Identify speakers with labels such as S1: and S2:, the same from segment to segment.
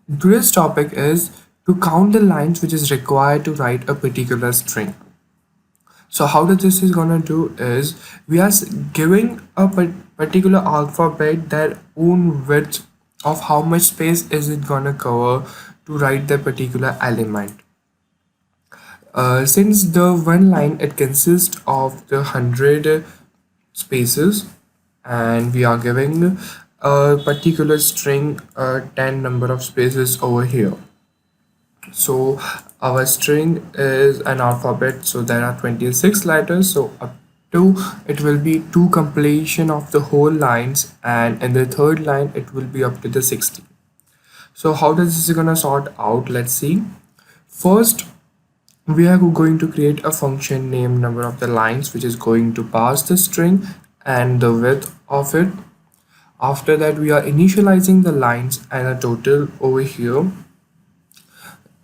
S1: Today's topic is to count the lines which is required to write a particular string. So how this is gonna do is we are giving a particular alphabet their own width of how much space is it gonna cover to write the particular element. Since the one line it consists of the 100 spaces, and we are giving a particular string a 10 number of spaces over here. So our string is an alphabet, so there are 26 letters, so up to it will be two completion of the whole lines, and in the third line it will be up to the 60. So how does this gonna sort out? Let's see. First, we are going to create a function named number of the lines, which is going to pass the string and the width of it. After that, we are initializing the lines and a total over here,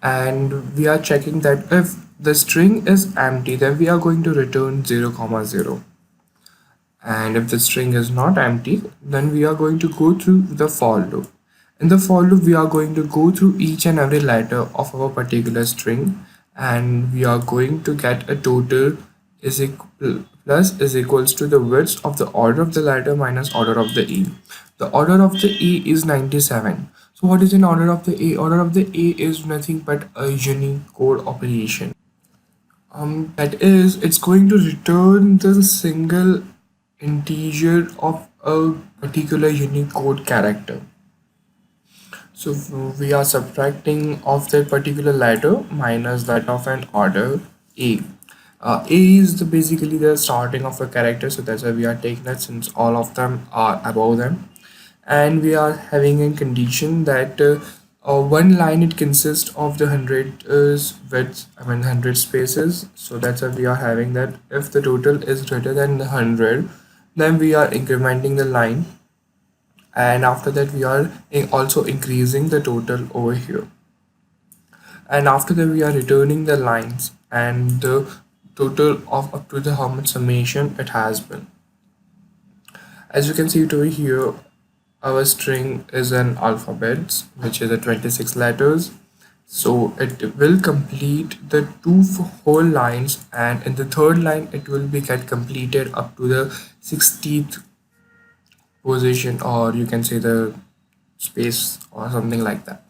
S1: and we are checking that if the string is empty, then we are going to return 0 comma 0, and if the string is not empty, then we are going to go through the for loop. In the for loop, we are going to go through each and every letter of our particular string, and we are going to get a total is equal plus is equals to the width of the order of the letter minus order of the e. The order of the e is 97. So what is in order of the a? Order of the a is nothing but a Unicode operation. That is, it's going to return the single integer of a particular Unicode character. So we are subtracting of that particular letter minus that of an order A. A is basically the starting of a character, so that's why we are taking that since all of them are above them. And we are having a condition that one line it consists of the 100 width, 100 spaces. So that's why we are having that if the total is greater than the 100, then we are incrementing the line, and after that we are also increasing the total over here, and after that we are returning the lines and the total of up to the how much summation it has been. As you can see it over here, our string is an alphabet which is a 26 letters, so it will complete the two whole lines, and in the third line it will be get completed up to the 60th position, or you can say the space or something like that.